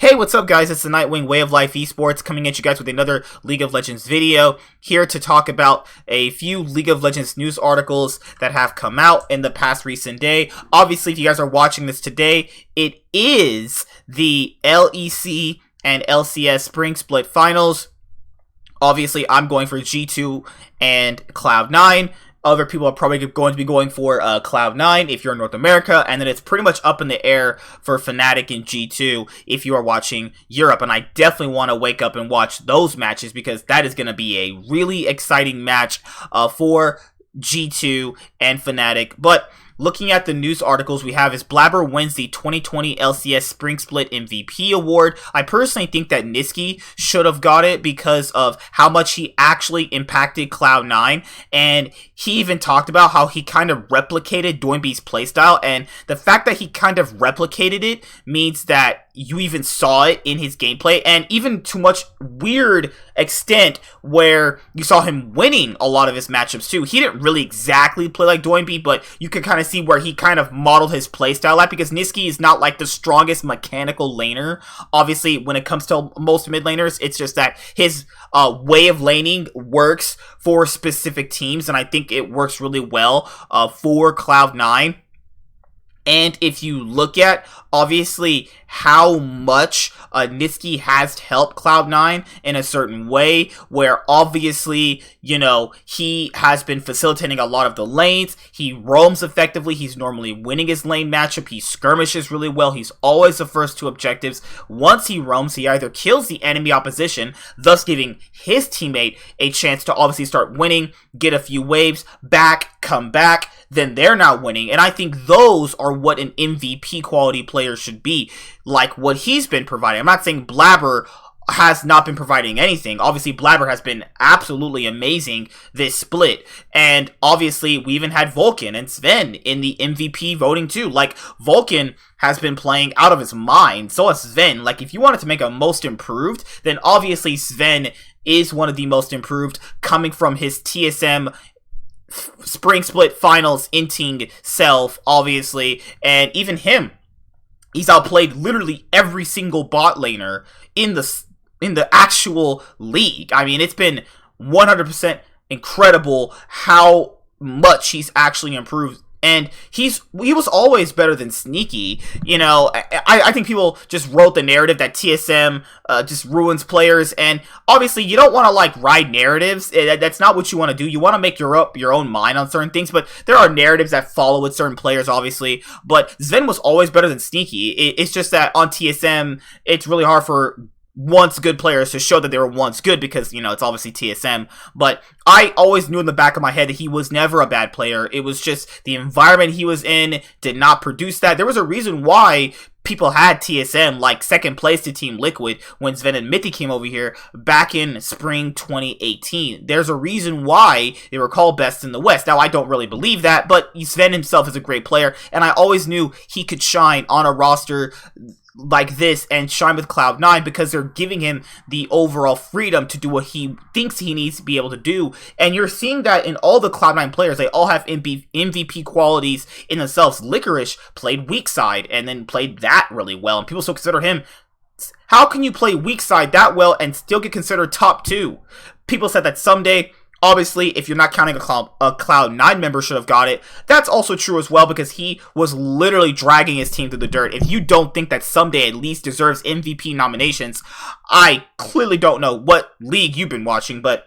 Hey, what's up guys, it's the Nightwing Way of Life Esports coming at you guys with another League of Legends video, here to talk about a few League of Legends news articles that have come out in the past recent day. Obviously, if you guys are watching this today, it is the LEC and LCS Spring Split Finals. Obviously, I'm going for G2 and Cloud9. Other people are probably going to be going for Cloud9 if you're in North America, and then it's pretty much up in the air for Fnatic and G2 if you are watching Europe. And I definitely want to wake up and watch those matches because that is going to be a really exciting match for G2 and Fnatic. But looking at the news articles we have is Blaber wins the 2020 LCS Spring Split MVP award. I personally think that Nisy should have got it because of how much he actually impacted Cloud9, and he even talked about how he kind of replicated Doinby's playstyle, and the fact that he kind of replicated it means that you even saw it in his gameplay, and even to much weird extent where you saw him winning a lot of his matchups too. He didn't really exactly play like Doinby, but you could kind of see where he kind of modeled his playstyle at, because Nisy is not like the strongest mechanical laner. Obviously, when it comes to most mid laners, it's just that his way of laning works for specific teams, and I think it works really well for Cloud9. And if you look at, obviously, how much Nisy has helped Cloud9 in a certain way, where obviously, you know, he has been facilitating a lot of the lanes, he roams effectively, he's normally winning his lane matchup, he skirmishes really well, he's always the first to objectives. Once he roams, he either kills the enemy opposition, thus giving his teammate a chance to obviously start winning, get a few waves, come back, then they're now winning. And I think those are what an MVP quality player should be, like what he's been providing. I'm not saying Blaber has not been providing anything. Obviously, Blaber has been absolutely amazing this split. And obviously, we even had Vulcan and Sven in the MVP voting too. Like, Vulcan has been playing out of his mind. So has Sven. Like, if you wanted to make a most improved, then obviously Sven is one of the most improved, coming from his TSM Spring Split Finals inting self, obviously. And even him, he's outplayed literally every single bot laner in the actual league. I mean, it's been 100% incredible how much he's actually improved. And he was always better than Sneaky. You know, I think people just wrote the narrative that TSM just ruins players, and obviously you don't want to like ride narratives. That's not what you want to do. You want to make your own mind on certain things, but there are narratives that follow with certain players, obviously. But Sven was always better than Sneaky. It's just that on TSM, it's really hard for once good players to show that they were once good, because, you know, it's obviously TSM. But I always knew in the back of my head that he was never a bad player. It was just the environment he was in did not produce that. There was a reason why people had TSM like second place to Team Liquid when Sven and Mithy came over here back in spring 2018. There's a reason why they were called best in the West. Now, I don't really believe that, but Sven himself is a great player, and I always knew he could shine on a roster like this and shine with Cloud9 because they're giving him the overall freedom to do what he thinks he needs to be able to do. And you're seeing that in all the Cloud9 players. They all have MVP qualities in themselves. Licorice played weak side and then played that really well, and people still consider him. How can you play weak side that well and still get considered top 2? People said that someday, obviously, if you're not counting a Cloud9 member should have got it. That's also true as well, because he was literally dragging his team through the dirt. If you don't think that someday at least deserves MVP nominations, I clearly don't know what league you've been watching, but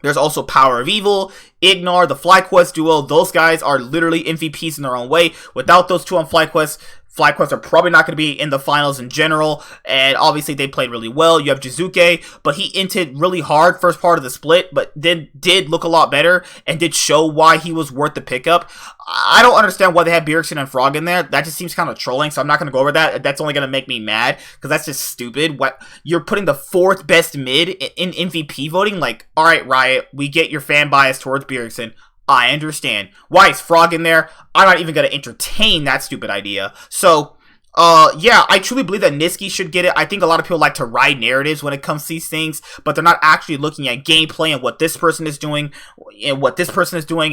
there's also Power of Evil, Ignar, the FlyQuest duo. Those guys are literally MVPs in their own way. Without those two on FlyQuest are probably not going to be in the finals in general, and obviously they played really well. You have Jizuke, but he inted really hard first part of the split, but then did look a lot better and did show why he was worth the pickup. I don't understand why they have Bjergsen and Frog in there. That just seems kind of trolling, so I'm not going to go over that. That's only going to make me mad, because that's just stupid. What, you're putting the 4th best mid in MVP voting? Like, alright, Riot, we get your fan bias towards Bjergsen. I understand. Why is Frog in there? I'm not even going to entertain that stupid idea. So, Yeah, I truly believe that Nisy should get it. I think a lot of people like to ride narratives when it comes to these things, but they're not actually looking at gameplay and what this person is doing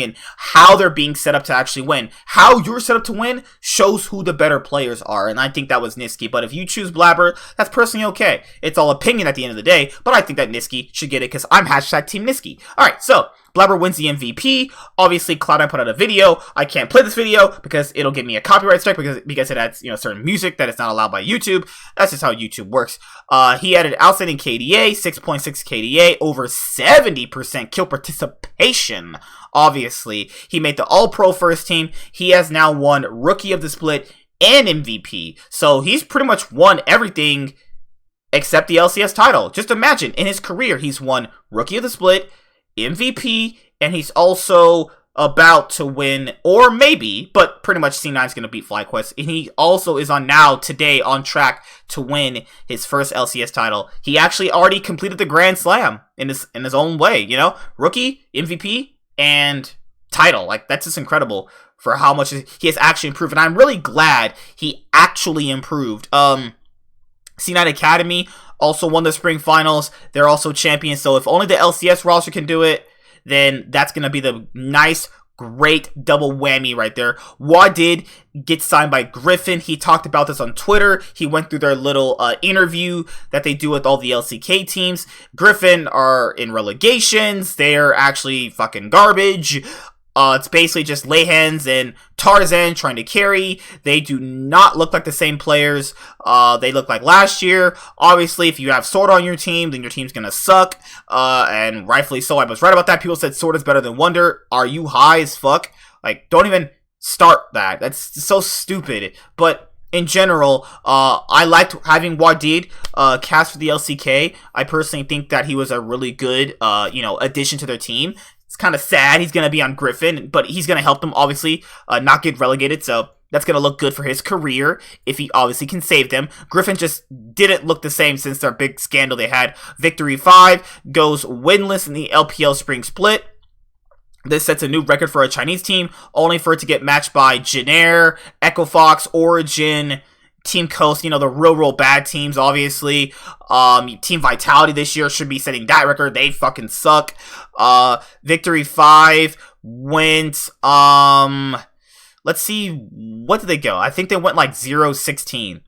and how they're being set up to actually win. How you're set up to win shows who the better players are, and I think that was Nisy. But if you choose Blaber, that's personally okay. It's all opinion at the end of the day, but I think that Nisy should get it because I'm hashtag Team Nisy. Alright, so Blaber wins the MVP. Obviously, Cloud9 put out a video. I can't play this video because it'll give me a copyright strike because it adds, certain music that is not allowed by YouTube. That's just how YouTube works. He added outstanding KDA, 6.6 KDA, over 70% kill participation. Obviously, he made the All-Pro first team. He has now won Rookie of the Split and MVP. So he's pretty much won everything except the LCS title. Just imagine, in his career, he's won Rookie of the Split, MVP, and he's also about to win, or maybe, but pretty much C9 is going to beat FlyQuest, and he also is today on track to win his first LCS title. He actually already completed the Grand Slam in his own way, Rookie, MVP, and title. Like, that's just incredible for how much he has actually improved, and I'm really glad he actually improved. C9 Academy also won the spring finals. They're also champions. So if only the LCS roster can do it, then that's going to be the nice, great double whammy right there. Waddid gets signed by Griffin. He talked about this on Twitter. He went through their little interview that they do with all the LCK teams. Griffin are in relegations. They're actually fucking garbage. It's basically just Lehans and Tarzan trying to carry. They do not look like the same players they look like last year. Obviously, if you have Sword on your team, then your team's gonna suck. And rightfully so. I was right about that. People said Sword is better than Wonder. Are you high as fuck? Like, don't even start that. That's so stupid. But in general, I liked having Waddid cast for the LCK. I personally think that he was a really good, addition to their team. It's kind of sad he's going to be on Griffin, but he's going to help them, obviously, not get relegated, so that's going to look good for his career if he obviously can save them. Griffin just didn't look the same since their big scandal they had. Victory 5 goes winless in the LPL Spring Split. This sets a new record for a Chinese team, only for it to get matched by Jinair, Echo Fox, Origin, Team Coast, the real bad teams, obviously. Team Vitality this year should be setting that record. They fucking suck. Victory 5 went, let's see, what did they go? I think they went like 0-16.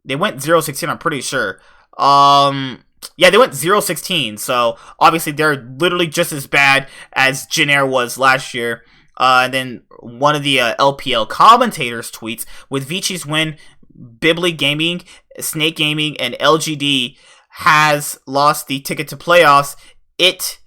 They went 0-16, I'm pretty sure. Yeah, they went 0-16, so obviously they're literally just as bad as Jinair was last year. And then one of the LPL commentators tweets, with Vici's win, Bibli Gaming, Snake Gaming, and LGD has lost the ticket to playoffs. It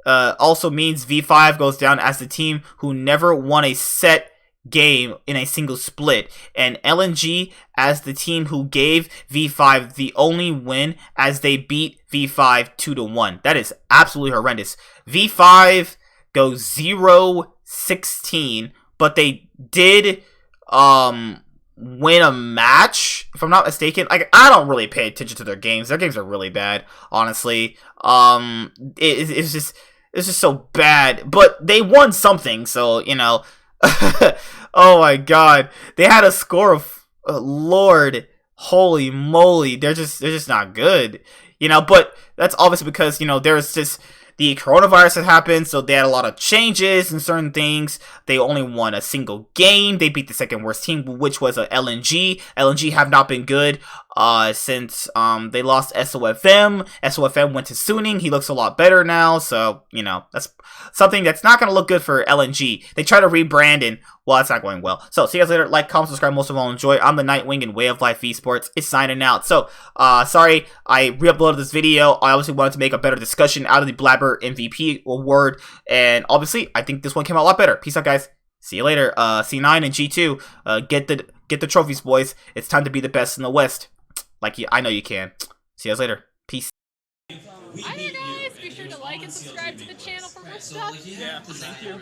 also means V5 goes down as the team who never won a set game in a single split, and LNG as the team who gave V5 the only win as they beat V5 2-1. That is absolutely horrendous. V5 goes 0-16, but they did win a match, if I'm not mistaken. Like, I don't really pay attention to their games. Their games are really bad, honestly. It's just so bad. But they won something, so, oh my god. They had a score of Lord, holy moly. They're just not good. But that's obviously because, there's just the coronavirus had happened, so they had a lot of changes and certain things. They only won a single game. They beat the second worst team, which was a LNG. LNG have not been good since they lost SOFM. SOFM went to Suning. He looks a lot better now, so, that's something that's not going to look good for LNG. They try to rebrand, and, well, that's not going well. So, see you guys later. Like, comment, subscribe, most of all, enjoy. I'm the Nightwing and Way of Life Esports. It's signing out. So, sorry, I re-uploaded this video. I obviously wanted to make a better discussion out of the Blaber MVP award, and obviously, I think this one came out a lot better. Peace out, guys. See you later. C9 and G2, get the trophies, boys. It's time to be the best in the West. I know you can. See you guys later. Peace. Hi there, guys. Be sure to like and subscribe to the channel for more stuff. Yeah, thank you.